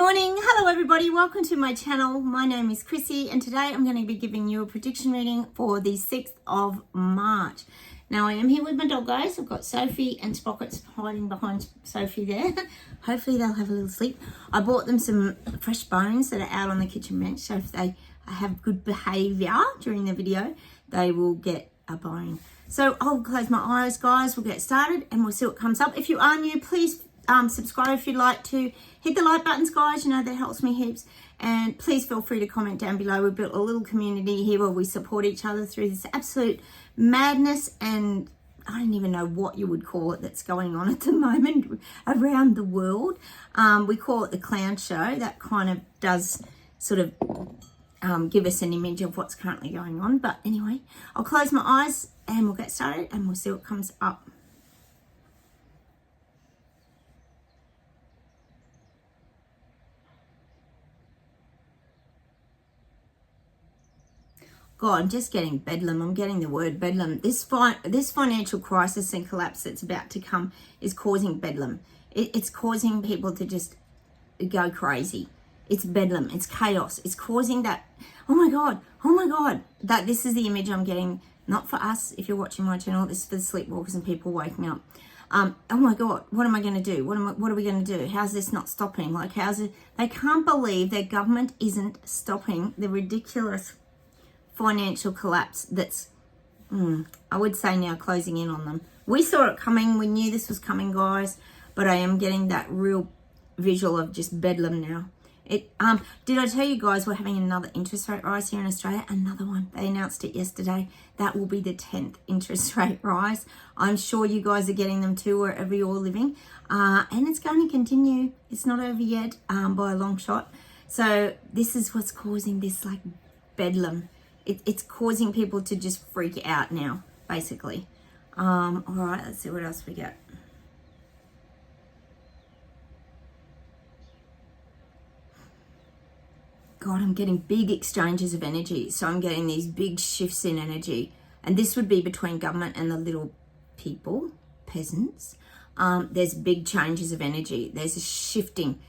morning. Hello everybody. Welcome to my channel. My name is Chrissy and today I'm going to be giving you a prediction reading for the 6th of March. Now I am here with my dog guys. I've got Sophie and Sprockets hiding behind Sophie there. Hopefully they'll have a little sleep. I bought them some fresh bones that are out on the kitchen bench, so if they have good behaviour during the video, they will get a bone. So I'll close my eyes, guys. We'll get started and we'll see what comes up. If you are new, please subscribe if you'd like to. Hit the like buttons, guys. You know, that helps me heaps. And please feel free to comment down below. We've built a little community here where we support each other through this absolute madness, and I don't even know what you would call it that's going on at the moment around the world. We call it the clown show. That kind of does sort of give us an image of what's currently going on. But anyway, I'll close my eyes and we'll get started and we'll see what comes up. God, I'm just getting bedlam. I'm getting the word bedlam. This financial crisis and collapse that's about to come is causing bedlam. It's causing people to just go crazy. It's bedlam. It's chaos. It's causing that, oh my God, that this is the image I'm getting, not for us, if you're watching my channel, this is for the sleepwalkers and people waking up. Oh my God, what am I going to do? What are we going to do? How's this not stopping? Like, they can't believe their government isn't stopping the ridiculous financial collapse that's, I would say now closing in on them. We saw it coming. We knew this was coming, guys, but I am getting that real visual of just bedlam now. Did I tell you guys we're having another interest rate rise here in Australia? Another one. They announced it yesterday. That will be the 10th interest rate rise. I'm sure you guys are getting them too wherever you're living. And it's going to continue. It's not over yet by a long shot. So this is what's causing this like bedlam. It's causing people to just freak out now, basically. All right, let's see what else we get. God, I'm getting big exchanges of energy. So I'm getting these big shifts in energy. And this would be between government and the little people, peasants. There's big changes of energy. There's a shifting.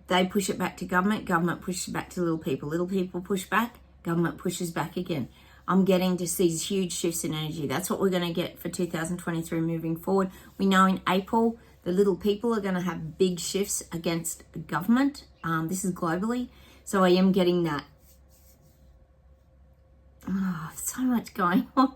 They push it back to government. Government pushes it back to little people. Little people push back. Government pushes back again. I'm getting just these huge shifts in energy. That's what we're going to get for 2023 moving forward. We know in April, the little people are going to have big shifts against government. This is globally. So I am getting that. Oh, so much going on.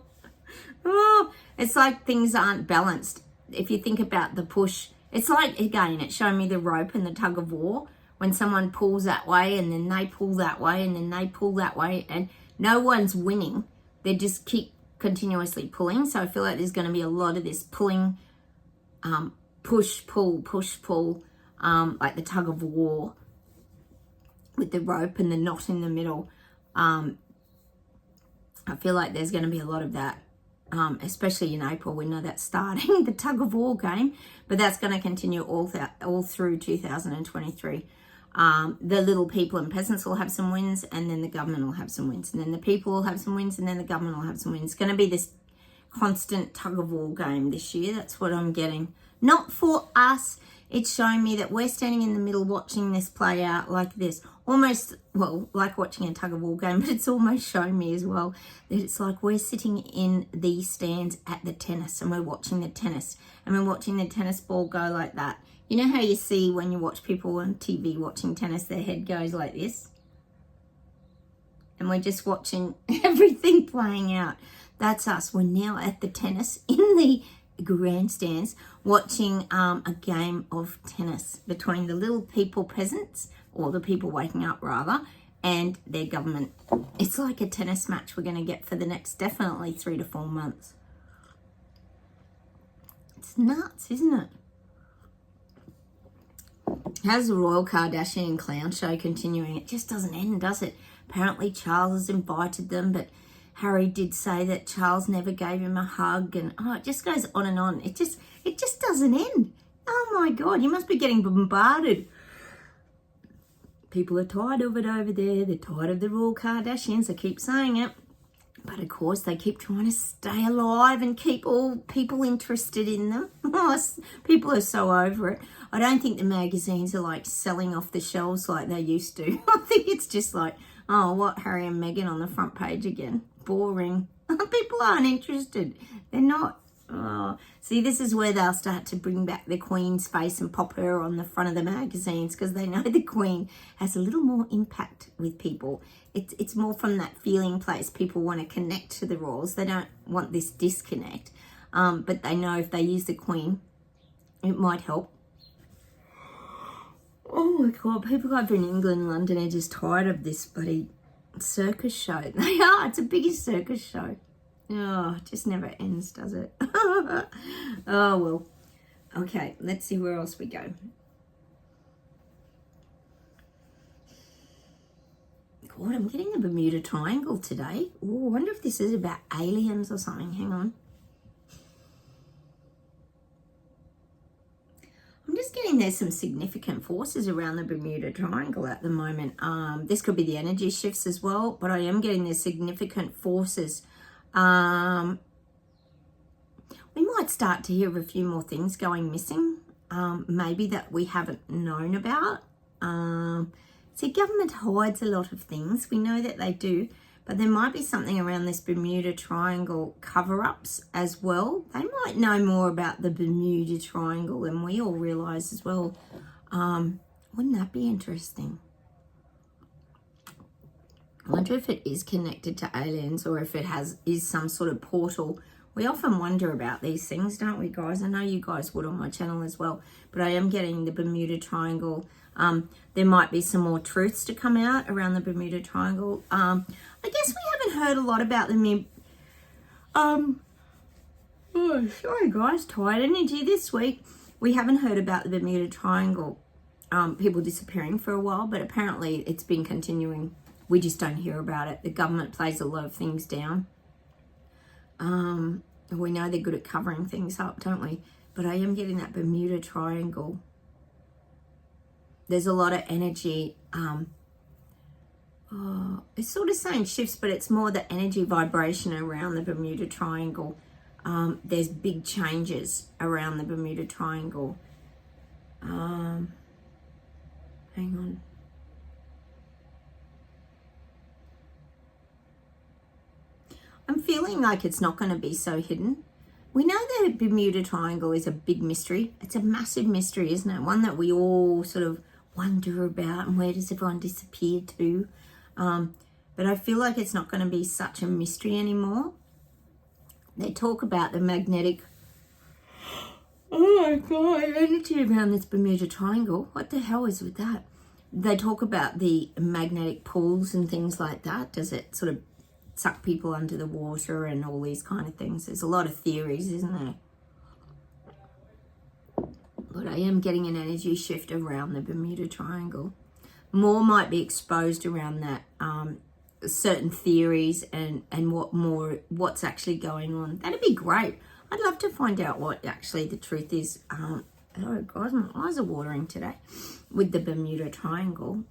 Oh, it's like things aren't balanced. If you think about the push, it's like, again, it's showing me the rope and the tug of war. When someone pulls that way and then they pull that way and then they pull that way and no one's winning. They just keep continuously pulling. So I feel like there's going to be a lot of this pulling, push, pull, like the tug of war with the rope and the knot in the middle. I feel like there's going to be a lot of that, especially in April. We know that's starting, the tug of war game, but that's going to continue all through 2023. The little people and peasants will have some wins, and then the government will have some wins, and then the people will have some wins, and then the government will have some wins. It's going to be this constant tug of war game this year. That's what I'm getting. Not for us. It's showing me that we're standing in the middle watching this play out like this. Almost, well, like watching a tug of war game, but it's almost showing me as well that it's like we're sitting in these stands at the tennis and we're watching the tennis and we're watching the tennis ball go like that. You know how you see when you watch people on TV watching tennis, their head goes like this? And we're just watching everything playing out. That's us. We're now at the tennis in the grandstands watching a game of tennis between the little people peasants, or the people waking up rather, and their government. It's like a tennis match we're going to get for the next definitely 3 to 4 months. It's nuts, isn't it? How's the Royal Kardashian clown show continuing? It just doesn't end, does it? Apparently Charles has invited them, but Harry did say that Charles never gave him a hug, and it just goes on and on. It just doesn't end. Oh my God, you must be getting bombarded. People are tired of it over there. They're tired of the Royal Kardashians. I keep saying it. But of course, they keep trying to stay alive and keep all people interested in them. People are so over it. I don't think the magazines are like selling off the shelves like they used to. I think it's just like, oh, what, Harry and Meghan on the front page again? Boring. People aren't interested. They're not. Oh. See, this is where they'll start to bring back the Queen's face and pop her on the front of the magazines, because they know the Queen has a little more impact with people. It's more from that feeling place. People want to connect to the royals. They don't want this disconnect. But they know if they use the Queen, it might help. Oh my God, people over in England and London are just tired of this bloody circus show. They are. It's the biggest circus show. Oh, it just never ends, does it? Oh, well. Okay, let's see where else we go. God, I'm getting the Bermuda Triangle today. Oh, I wonder if this is about aliens or something. Hang on. I'm just getting there's some significant forces around the Bermuda Triangle at the moment. This could be the energy shifts as well, but I am getting there's significant forces. We might start to hear of a few more things going missing, maybe that we haven't known about. See, government hides a lot of things. We know that they do, but there might be something around this Bermuda Triangle cover-ups as well. They might know more about the Bermuda Triangle than we all realise as well. Wouldn't that be interesting? I wonder if it is connected to aliens or if it is some sort of portal. We often wonder about these things, don't we, guys? I know you guys would on my channel as well, but I am getting the Bermuda Triangle. There might be some more truths to come out around the Bermuda Triangle. I guess we haven't heard a lot about them. Oh, sorry, guys. Tired energy this week. We haven't heard about the Bermuda Triangle. People disappearing for a while, but apparently it's been continuing. We just don't hear about it. The government plays a lot of things down. We know they're good at covering things up, don't we? But I am getting that Bermuda Triangle. There's a lot of energy. It's sort of saying shifts, but it's more the energy vibration around the Bermuda Triangle. There's big changes around the Bermuda Triangle. Hang on. I'm feeling like it's not going to be so hidden. We know the Bermuda Triangle is a big mystery. It's a massive mystery, isn't it? One that we all sort of wonder about, and where does everyone disappear to? But I feel like it's not going to be such a mystery anymore. They talk about the magnetic, oh my God, energy around this Bermuda Triangle. What the hell is with that? They talk about the magnetic pulls and things like that. Does it sort of suck people under the water and all these kind of things? There's a lot of theories, isn't there? But I am getting an energy shift around the Bermuda Triangle. More might be exposed around that, certain theories and what's actually going on. That'd be great. I'd love to find out what actually the truth is. Oh God, my eyes are watering today with the Bermuda Triangle.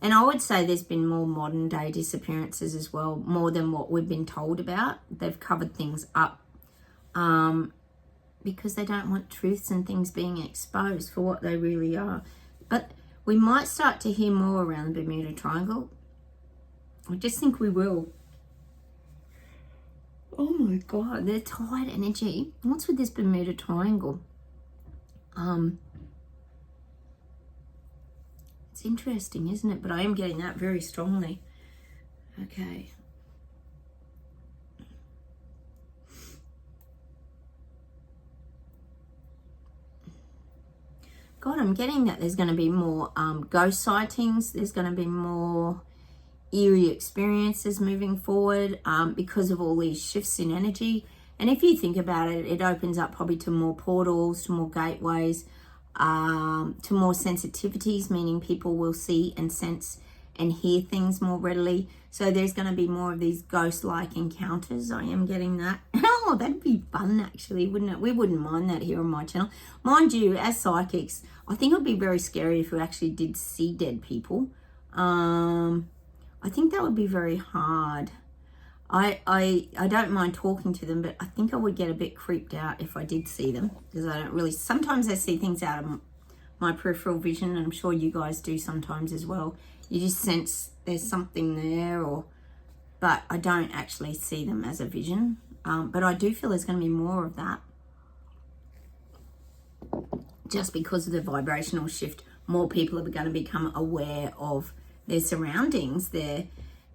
And I would say there's been more modern day disappearances as well, more than what we've been told about. They've covered things up because they don't want truths and things being exposed for what they really are. But we might start to hear more around the Bermuda Triangle. I just think we will. Oh my God, they're tired energy. What's with this Bermuda Triangle? It's interesting, isn't it? But I am getting that very strongly. Okay. God, I'm getting that there's going to be more ghost sightings. There's going to be more eerie experiences moving forward because of all these shifts in energy. And if you think about it, it opens up probably to more portals, to more gateways, to more sensitivities, meaning people will see and sense and hear things more readily. So there's going to be more of these ghost-like encounters. I am getting that. Oh, that'd be fun, actually, wouldn't it? We wouldn't mind that here on my channel. Mind you, as psychics, I think it would be very scary if we actually did see dead people. I think that would be very hard. I don't mind talking to them, but I think I would get a bit creeped out if I did see them, because I don't really, sometimes I see things out of my peripheral vision, and I'm sure you guys do sometimes as well. You just sense there's something there, but I don't actually see them as a vision. But I do feel there's going to be more of that, just because of the vibrational shift. More people are going to become aware of their surroundings, their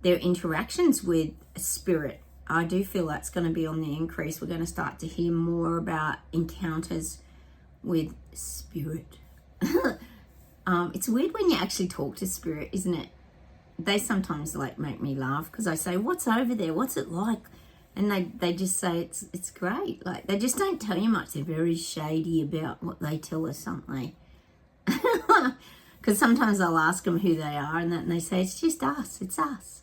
interactions with spirit. I do feel that's going to be on the increase. We're going to start to hear more about encounters with spirit. It's weird when you actually talk to spirit, isn't it? They sometimes like make me laugh, because I say, what's over there? What's it like? And they just say it's great. Like, they just don't tell you much. They're very shady about what they tell us, aren't they? Because sometimes I'll ask them who they are, and they say, it's just us. It's us.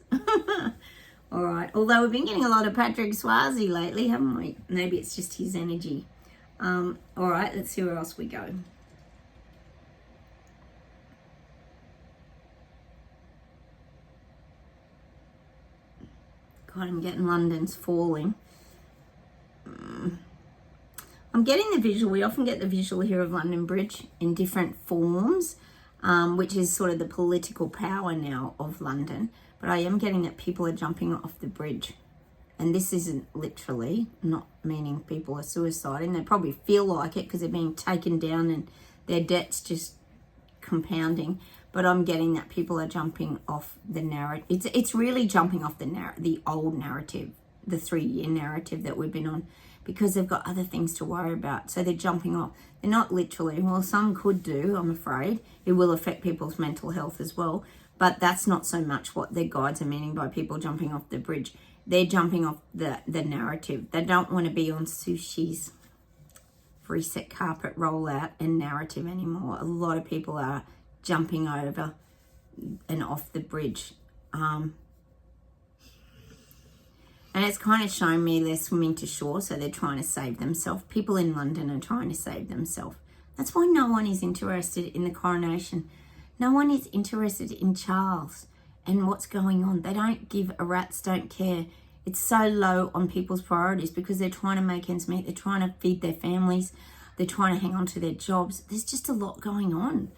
All right. Although we've been getting a lot of Patrick Swayze lately, haven't we? Maybe it's just his energy. All right. Let's see where else we go. God, I'm getting London's falling. I'm getting the visual. We often get the visual here of London Bridge in different forms, which is sort of the political power now of London. But I am getting that people are jumping off the bridge. And this isn't literally, not meaning people are suiciding. They probably feel like it because they're being taken down and their debt's just compounding. But I'm getting that people are jumping off the narrative. It's really jumping off the old narrative, the 3-year narrative that we've been on, because they've got other things to worry about. So they're jumping off. They're not literally, well, some could do, I'm afraid. It will affect people's mental health as well. But that's not so much what their guides are meaning by people jumping off the bridge. They're jumping off the narrative. They don't want to be on Sushi's reset carpet rollout and narrative anymore. A lot of people are jumping over and off the bridge. And it's kind of showing me they're swimming to shore, so they're trying to save themselves. People in London are trying to save themselves. That's why no one is interested in the coronation. No one is interested in Charles and what's going on. They don't give a rat's don't care. It's so low on people's priorities because they're trying to make ends meet. They're trying to feed their families. They're trying to hang on to their jobs. There's just a lot going on.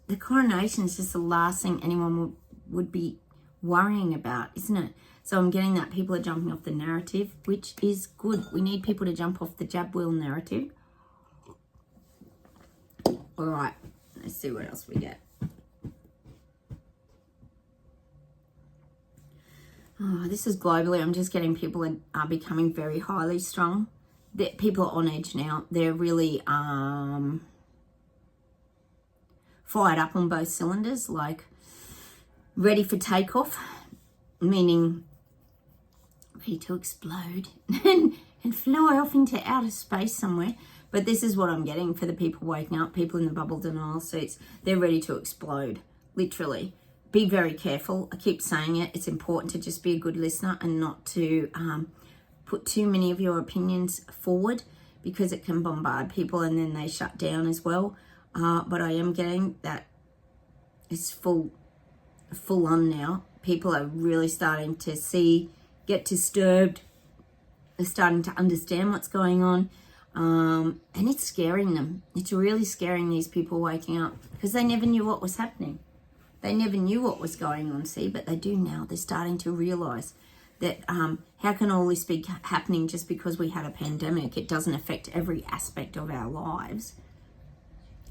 The coronation is just the last thing anyone would be worrying about, isn't it? So I'm getting that people are jumping off the narrative, which is good. We need people to jump off the jab wheel narrative. All right, let's see what else we get. Oh, this is globally. I'm just getting people are becoming very highly strung. People are on edge now. They're really fired up on both cylinders, like ready for takeoff, meaning ready to explode and fly off into outer space somewhere. But this is what I'm getting for the people waking up, people in the bubble denial seats. They're ready to explode, literally. Be very careful. I keep saying it. It's important to just be a good listener and not to put too many of your opinions forward, because it can bombard people and then they shut down as well. But I am getting that it's full on now. People are really starting to get disturbed. They're starting to understand what's going on. And it's scaring them. It's really scaring these people waking up because they never knew what was happening. They never knew what was going on, see, but they do now. They're starting to realise that how can all this be happening just because we had a pandemic? It doesn't affect every aspect of our lives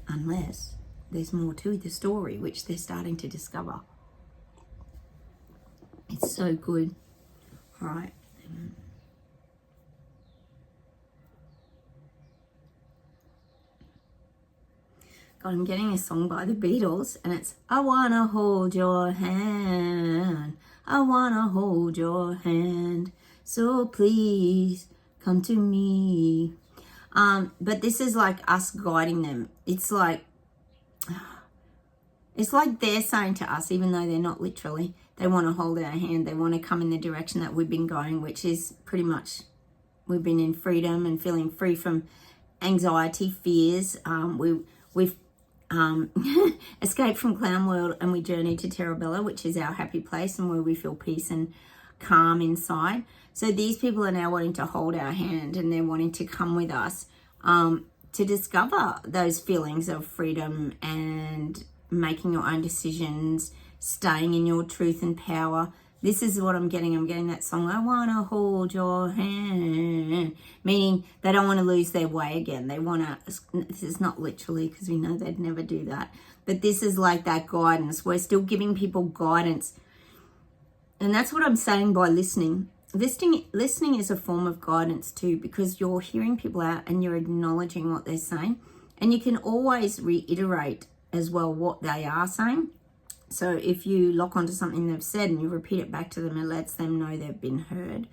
unless there's more to the story, which they're starting to discover. It's so good. All right. God, I'm getting a song by the Beatles, and it's I wanna hold your hand, I wanna hold your hand, so please come to me. But this is like us guiding them. It's like they're saying to us, even though they're not literally, they want to hold our hand. They want to come in the direction that we've been going, which is pretty much we've been in freedom and feeling free from anxiety, fears. We've escaped from clown world and we journeyed to Terabella, which is our happy place and where we feel peace and calm inside. So these people are now wanting to hold our hand, and they're wanting to come with us to discover those feelings of freedom and making your own decisions, staying in your truth and power. This is what I'm getting. I'm getting that song, I want to hold your hand, meaning they don't want to lose their way again. They want to, this is not literally because we know they'd never do that, but this is like that guidance. We're still giving people guidance. And that's what I'm saying by listening. Listening is a form of guidance too, because you're hearing people out and you're acknowledging what they're saying. And you can always reiterate as well what they are saying. So if you lock onto something they've said and you repeat it back to them, it lets them know they've been heard.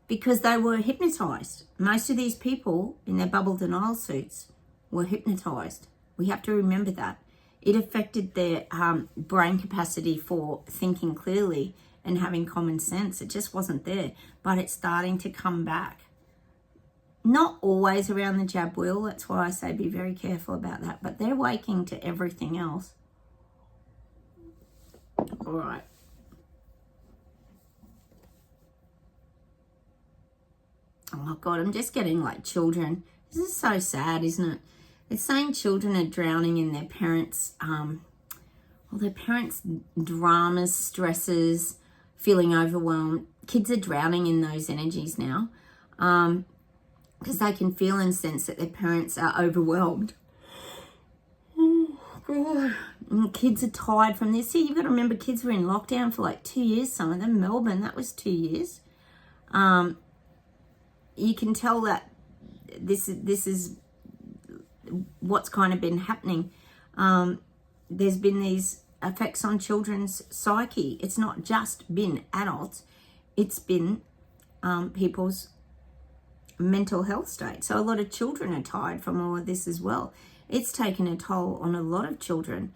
Because they were hypnotized. Most of these people in their bubble denial suits were hypnotized. We have to remember that. It affected their brain capacity for thinking clearly and having common sense. It just wasn't there. But it's starting to come back. Not always around the jab wheel. That's why I say be very careful about that. But they're waking to everything else. All right. Oh God, I'm just getting like children. This is so sad, isn't it? It's saying children are drowning in their parents' dramas, stresses, feeling overwhelmed. Kids are drowning in those energies now, because they can feel and sense that their parents are overwhelmed. Oh God. And kids are tired from this. See, you've got to remember, kids were in lockdown for like 2 years. Some of them, Melbourne, that was 2 years. You can tell that this is what's kind of been happening. There's been these effects on children's psyche. It's not just been adults. It's been people's mental health state. So a lot of children are tired from all of this as well. It's taken a toll on a lot of children,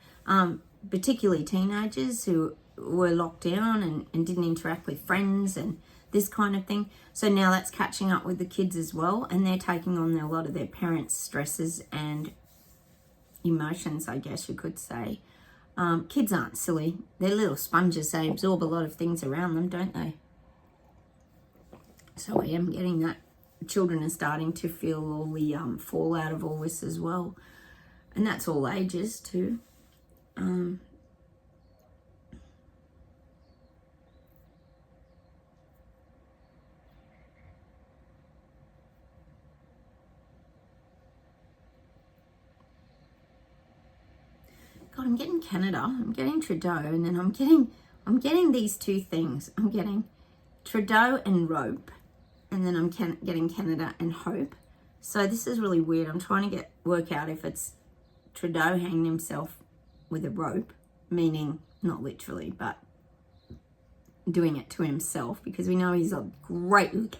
particularly teenagers who were locked down and didn't interact with friends and this kind of thing. So now that's catching up with the kids as well, and they're taking on a lot of their parents' stresses and emotions, I guess you could say. Kids aren't silly. They're little sponges. They absorb a lot of things around them, don't they? So I am getting that. Children are starting to feel all the fallout of all this as well. And that's all ages too. God, I'm getting Canada, I'm getting Trudeau, and then I'm getting these two things. I'm getting Trudeau and rope, and then I'm getting Canada and hope. So this is really weird. I'm trying to work out if it's Trudeau hanging himself with a rope, meaning not literally, but doing it to himself, because we know he's a great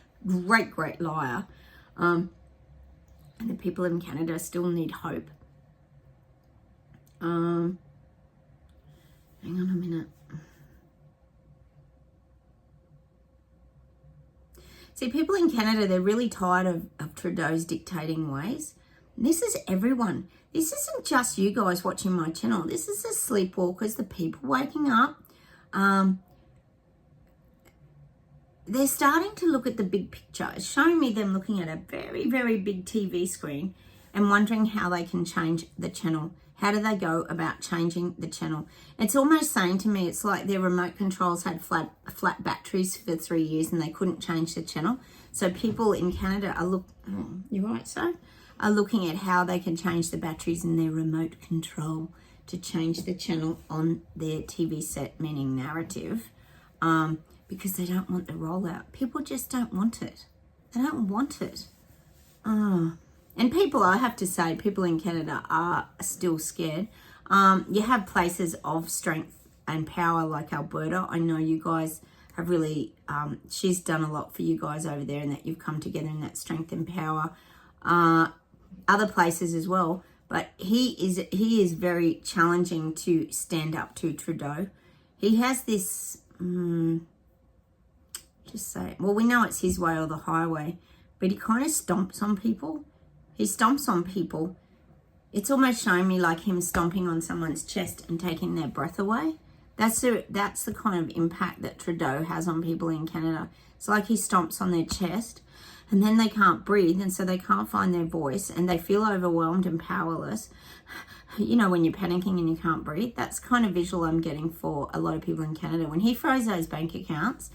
liar. And the people in Canada still need hope. Hang on a minute. See, people in Canada, they're really tired of Trudeau's dictating ways. This is everyone. This isn't just you guys watching my channel. This is the sleepwalkers, the people waking up. They're starting to look at the big picture. It's showing me them looking at a very, very big TV screen and wondering how they can change the channel. How do they go about changing the channel? It's almost saying to me, it's like their remote controls had flat batteries for 3 years and they couldn't change the channel. So people in Canada are looking at how they can change the batteries in their remote control to change the channel on their TV set, meaning narrative, because they don't want the rollout. People just don't want it. They don't want it. And people, I have to say, people in Canada are still scared. You have places of strength and power like Alberta. I know you guys have really, she's done a lot for you guys over there, and that you've come together in that strength and power. Other places as well. But he is very challenging to stand up to Trudeau. He has this, just say it. Well, we know it's his way or the highway, but he kind of stomps on people. He stomps on people. It's almost showing me like him stomping on someone's chest and taking their breath away. That's the kind of impact that Trudeau has on people in Canada. It's like he stomps on their chest and then they can't breathe, and so they can't find their voice and they feel overwhelmed and powerless. You know, when you're panicking and you can't breathe, that's kind of visual I'm getting for a lot of people in Canada. When he froze those bank accounts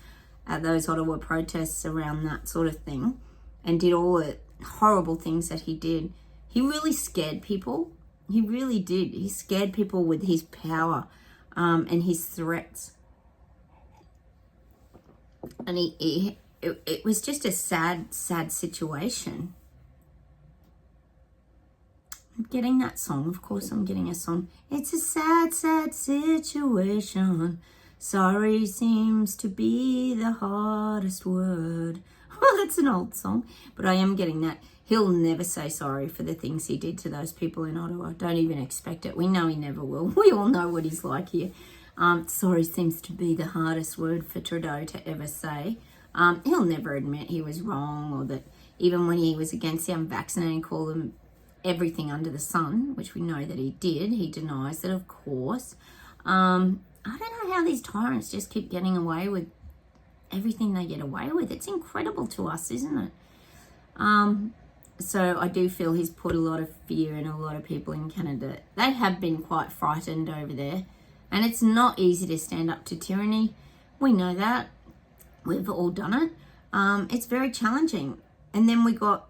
at those Ottawa protests around that sort of thing and did all the horrible things that he did, he really scared people. He really did. He scared people with his power and his threats. And it was just a sad situation. I'm getting that song. Of course I'm getting a song. It's a sad situation. Sorry seems to be the hardest word. Well, that's an old song, but I am getting that. He'll never say sorry for the things he did to those people in Ottawa. Don't even expect it. We know he never will. We all know what he's like here. Sorry seems to be the hardest word for Trudeau to ever say. He'll never admit he was wrong, or that even when he was against the unvaccinated, call them everything under the sun, which we know that he did. He denies it, of course. I don't know how these tyrants just keep getting away with everything they get away with. It's incredible to us, isn't it? So I do feel he's put a lot of fear in a lot of people in Canada. They have been quite frightened over there. And it's not easy to stand up to tyranny. We know that. We've all done it. It's very challenging. And then we got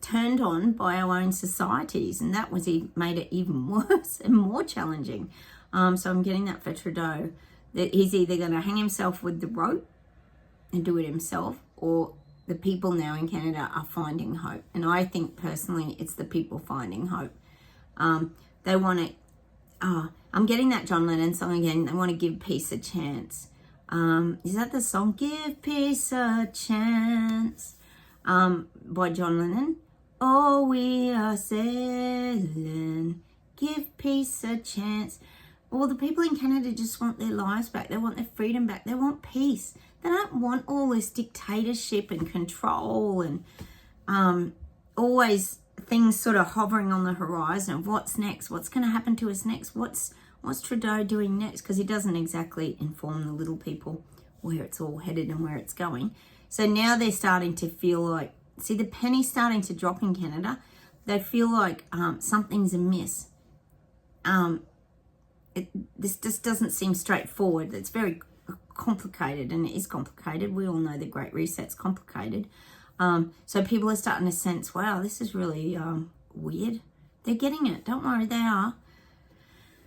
turned on by our own societies, and that made it even worse and more challenging. So I'm getting that for Trudeau, that he's either going to hang himself with the rope and do it himself, or the people now in Canada are finding hope. And I think personally it's the people finding hope. They want to, I'm getting that John Lennon song again, they want to give peace a chance. Is that the song? Give peace a chance, by John Lennon. Oh, we are sailing, give peace a chance. Well, the people in Canada just want their lives back. They want their freedom back. They want peace. They don't want all this dictatorship and control and always things sort of hovering on the horizon of what's next, what's going to happen to us next, what's Trudeau doing next, because he doesn't exactly inform the little people where it's all headed and where it's going. So now they're starting to feel like, see, the penny's starting to drop in Canada. They feel like something's amiss. This just doesn't seem straightforward. It's very complicated, and it is complicated. We all know the Great Reset's complicated. So people are starting to sense, wow, this is really weird. They're getting it. Don't worry, they are.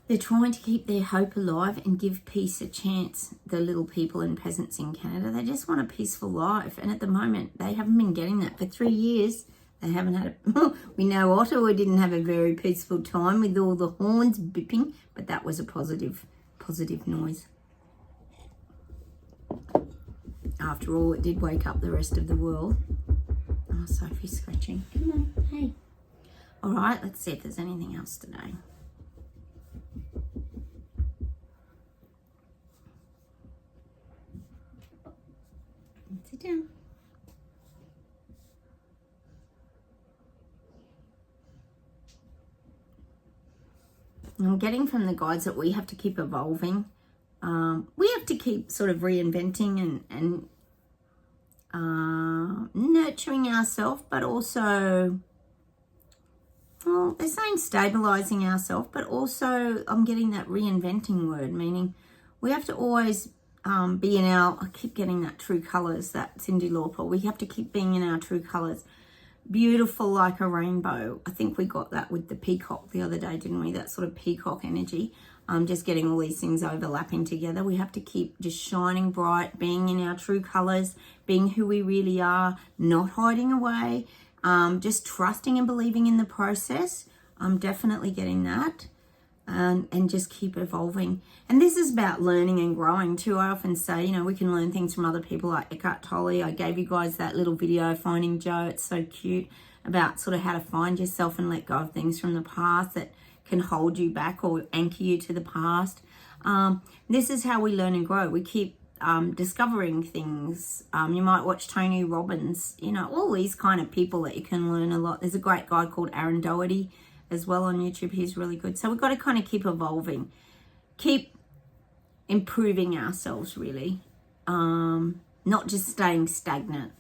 They're trying to keep their hope alive and give peace a chance, the little people and peasants in Canada. They just want a peaceful life. And at the moment, they haven't been getting that. For 3 years, they haven't had it. We know Ottawa didn't have a very peaceful time with all the horns bipping, but that was a positive noise. After all, it did wake up the rest of the world. Oh, Sophie's scratching. Come on, hey. All right, let's see if there's anything else today. Sit down. I'm getting from the guides that we have to keep evolving. We have to keep sort of reinventing and nurturing ourselves, but also, well, they're saying stabilizing ourselves, but also I'm getting that reinventing word, meaning we have to always be in our, I keep getting that true colors, that Cyndi Lauper. We have to keep being in our true colors. Beautiful like a rainbow. I think we got that with the peacock the other day, didn't we? That sort of peacock energy. Just getting all these things overlapping together. We have to keep just shining bright, being in our true colors, being who we really are, not hiding away, just trusting and believing in the process. I'm definitely getting that. And just keep evolving. And this is about learning and growing too. I often say, you know, we can learn things from other people like Eckhart Tolle. I gave you guys that little video, Finding Joe. It's so cute, about sort of how to find yourself and let go of things from the past that can hold you back or anchor you to the past. This is how we learn and grow. We keep discovering things. You might watch Tony Robbins, you know, all these kind of people that you can learn a lot. There's a great guy called Aaron Doherty as well on YouTube. He's really good. So we've got to kind of keep evolving, keep improving ourselves, really. Not just staying stagnant,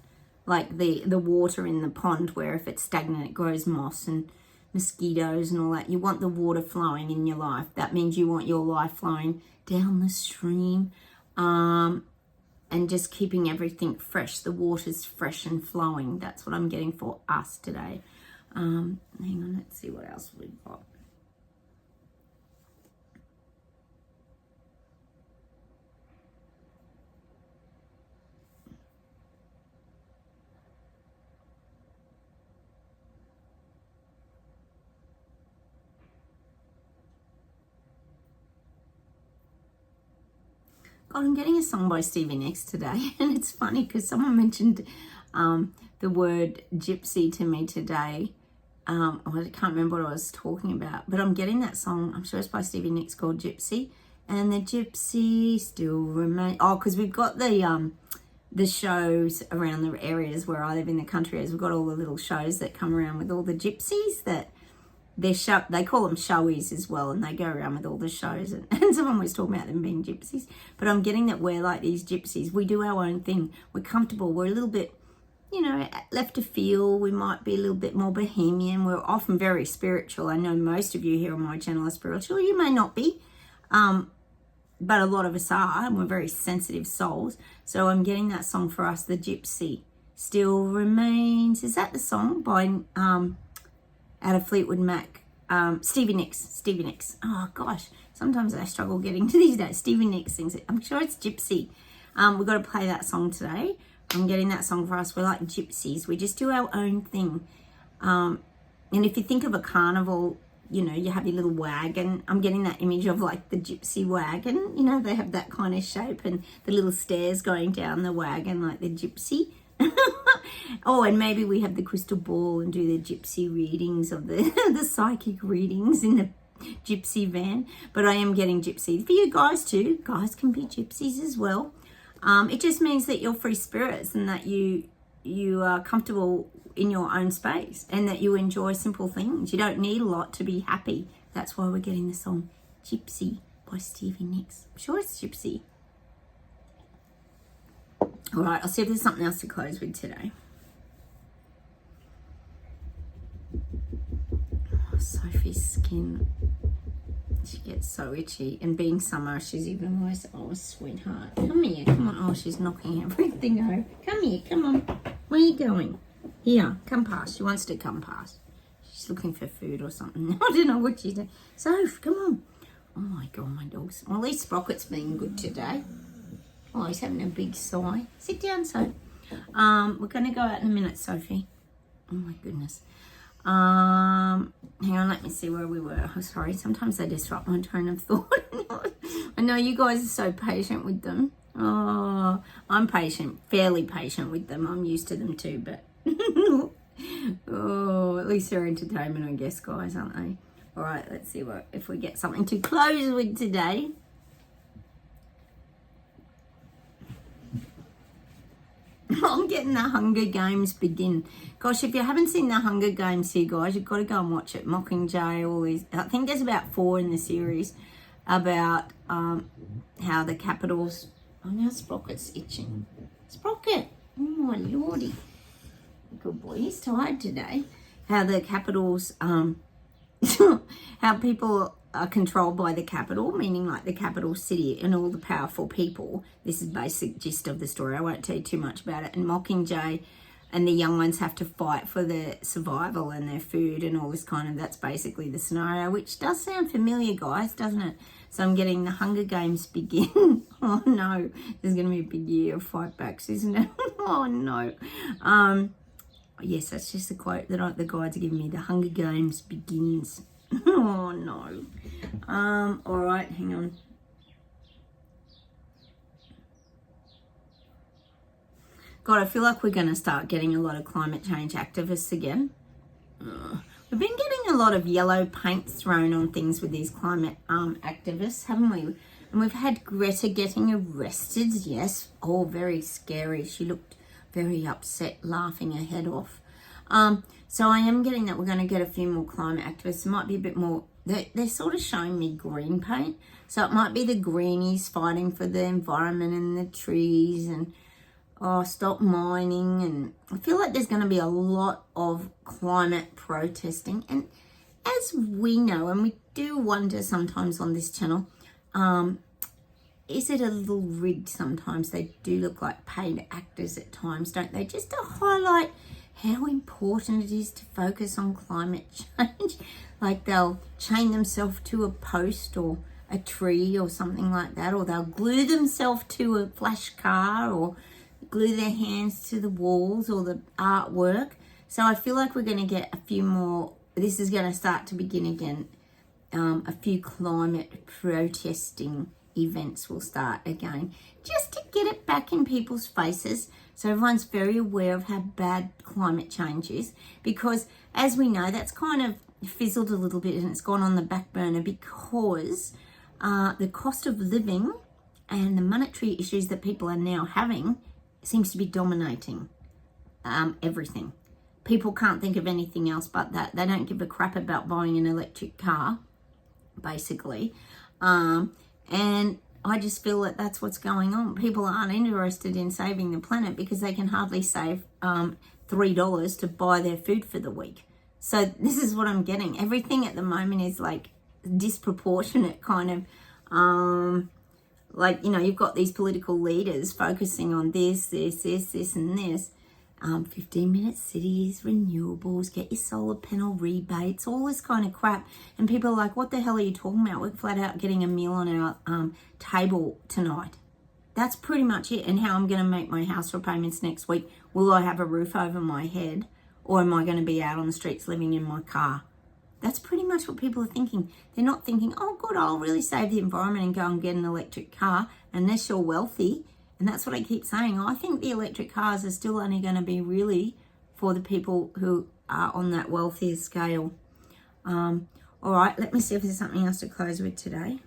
like the water in the pond, where if it's stagnant, it grows moss and mosquitoes and all that. You want the water flowing in your life. That means you want your life flowing down the stream, and just keeping everything fresh. The water's fresh and flowing. That's what I'm getting for us today. Hang on, let's see what else we've got. God, I'm getting a song by Stevie Nicks today, and it's funny because someone mentioned the word gypsy to me today. I can't remember what I was talking about, but I'm getting that song. I'm sure it's by Stevie Nicks, called Gypsy, and the gypsy still remains. Oh, because we've got the shows around the areas where I live in the country. We've got all the little shows that come around with all the gypsies that. They call them showies as well, and they go around with all the shows, and someone was talking about them being gypsies. But I'm getting that we're like these gypsies. We do our own thing. We're comfortable. We're a little bit, left to feel. We might be a little bit more bohemian. We're often very spiritual. I know most of you here on my channel are spiritual. You may not be, but a lot of us are, and we're very sensitive souls. So I'm getting that song for us, The Gypsy Still Remains. Is that the song by out of Fleetwood Mac? Stevie Nicks. Oh gosh, sometimes I struggle getting to these days. Stevie Nicks sings it. I'm sure it's Gypsy. We've got to play that song today. I'm getting that song for us. We're like gypsies. We just do our own thing. And if you think of a carnival, you have your little wagon. I'm getting that image of like the gypsy wagon. They have that kind of shape, and the little stairs going down the wagon like the gypsy. Oh, and maybe we have the crystal ball and do the gypsy readings of the psychic readings in the gypsy van. But I am getting gypsy for you guys too. Guys can be gypsies as well. It just means that you're free spirits, and that you are comfortable in your own space, and that you enjoy simple things. You don't need a lot to be happy. That's why we're getting the song Gypsy by Stevie Nicks. I'm sure it's Gypsy. All right, I'll see if there's something else to close with today. Oh, Sophie's skin, she gets so itchy, and being summer, she's even worse. Oh, sweetheart, come here, come on. Oh, she's knocking everything over. Come here, come on. Where are you going? Here, come past. She wants to come past. She's looking for food or something. I don't know what she's doing. Soph, come on. Oh my God, my dog's. Well, at least Sprocket's been good today. Oh, he's having a big sigh. Sit down, Soph. We're going to go out in a minute, Sophie. Oh, my goodness. Hang on, let me see where we were. Oh, sorry, sometimes they disrupt my train of thought. I know you guys are so patient with them. Oh, I'm patient, fairly patient with them. I'm used to them too, but... oh, at least they're entertainment, I guess, guys, aren't they? All right, let's see if we get something to close with today. I'm getting the Hunger Games begin. Gosh, if you haven't seen the Hunger Games here, guys, you've got to go and watch it. Mockingjay, all these. I think there's about 4 in the series about how the capitals. Oh, now Sprocket's itching. Sprocket, oh my lordy, good boy. He's tired today. How the capitals, how people are controlled by the capital, meaning like the capital city and all the powerful people. This is basic gist of the story. I won't tell you too much about it. And Mockingjay and the young ones have to fight for their survival and their food and all this kind of, that's basically the scenario, which does sound familiar, guys, doesn't it? So I'm getting the Hunger Games begin. Oh no, there's going to be a big year of fight backs, isn't it? Oh no. Yes, that's just a quote that the guides are giving me. The Hunger Games begins. Oh no. All right, hang on. God, I feel like we're going to start getting a lot of climate change activists again. We've been getting a lot of yellow paint thrown on things with these climate activists, haven't we? And we've had Greta getting arrested. Yes. Oh, very scary. She looked very upset, laughing her head off. So I am getting that we're going to get a few more climate activists. It might be a bit more they're sort of showing me green paint. So it might be the greenies fighting for the environment and the trees and stop mining. And I feel like there's going to be a lot of climate protesting. And as we know, and we do wonder sometimes on this channel, is it a little rigged sometimes? They do look like paid actors at times, don't they? Just to highlight how important it is to focus on climate change. Like they'll chain themselves to a post or a tree or something like that, or they'll glue themselves to a flash car or glue their hands to the walls or the artwork. So I feel like we're going to get a few more, this is going to start to begin again, a few climate protesting events will start again, just to get it back in people's faces so everyone's very aware of how bad climate change is, because as we know, that's kind of fizzled a little bit and it's gone on the back burner because the cost of living and the monetary issues that people are now having seems to be dominating everything. People can't think of anything else but that. They don't give a crap about buying an electric car, basically. And I just feel that that's what's going on. People aren't interested in saving the planet because they can hardly save $3 to buy their food for the week. So this is what I'm getting. Everything at the moment is like disproportionate kind of, like, you know, you've got these political leaders focusing on this, and this. 15-minute cities, renewables, get your solar panel rebates, all this kind of crap. And people are like, what the hell are you talking about? We're flat out getting a meal on our table tonight. That's pretty much it. And how I'm going to make my house repayments next week. Will I have a roof over my head? Or am I going to be out on the streets living in my car? That's pretty much what people are thinking. They're not thinking, oh, good, I'll really save the environment and go and get an electric car, unless you're wealthy. And that's what I keep saying. I think the electric cars are still only going to be really for the people who are on that wealthier scale. All right, let me see if there's something else to close with today.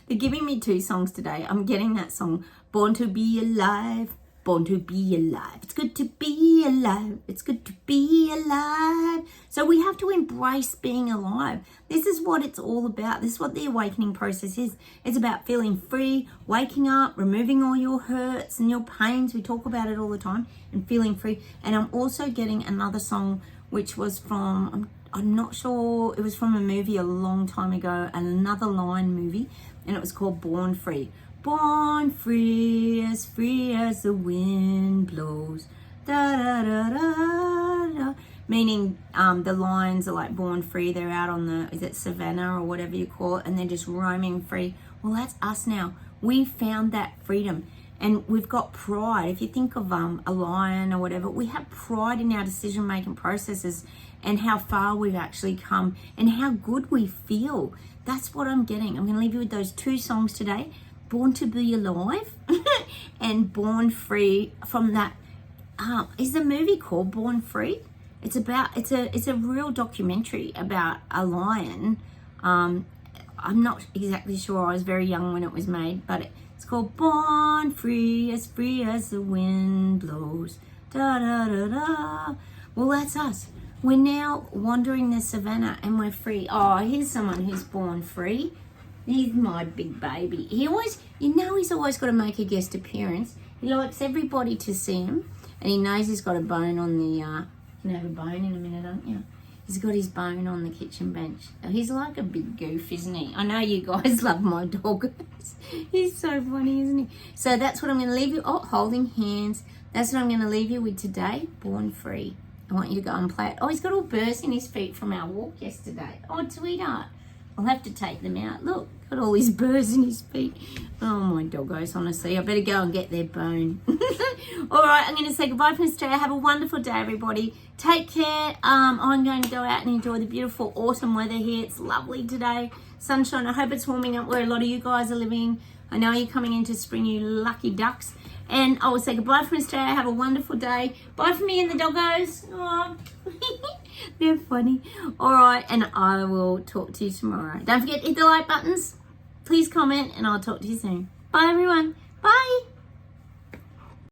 They're giving me two songs today. I'm getting that song, Born to Be Alive, Born to Be Alive. It's good to be alive. It's good to be alive. So we have to embrace being alive. This is what it's all about. This is what the awakening process is. It's about feeling free, waking up, removing all your hurts and your pains. We talk about it all the time, and feeling free. And I'm also getting another song which was from, I'm not sure, it was from a movie a long time ago, another Lion movie, and it was called Born Free. Born free as the wind blows, da da da da da. Meaning the lions are like born free. They're out on the, is it savannah or whatever you call it, and they're just roaming free. Well, that's us now. We found that freedom. And we've got pride. If you think of a lion or whatever, we have pride in our decision-making processes and how far we've actually come and how good we feel. That's what I'm getting. I'm going to leave you with those two songs today, Born to Be Alive and Born Free, from that. Is the movie called Born Free? It's a real documentary about a lion. I'm not exactly sure. I was very young when it was made, but it's called Born Free as the wind blows. Da da da da. Well, that's us. We're now wandering the savannah and we're free. Oh, here's someone who's born free. He's my big baby. He always, he's always got to make a guest appearance. He likes everybody to see him, and he knows he's got a bone on the. You can have a bone in a minute, don't you? He's got his bone on the kitchen bench. He's like a big goof, isn't he? I know you guys love my dog. He's so funny, isn't he? So that's what I'm going to leave you. Oh, holding hands. That's what I'm going to leave you with today. Born free. I want you to go and play it. Oh, he's got all burrs in his feet from our walk yesterday. Oh, sweetheart. I'll have to take them out. Look, got all these burrs in his feet. Oh, my doggos, honestly. I better go and get their bone. All right, I'm going to say goodbye from Australia. Have a wonderful day, everybody. Take care. I'm going to go out and enjoy the beautiful autumn weather here. It's lovely today. Sunshine. I hope it's warming up where a lot of you guys are living. I know you're coming into spring, you lucky ducks. And I will say goodbye from Australia. Have a wonderful day. Bye from me and the doggos. Aw. They're funny. All right, and I will talk to you tomorrow. Don't forget to hit the like buttons. Please comment, and I'll talk to you soon. Bye, everyone. Bye.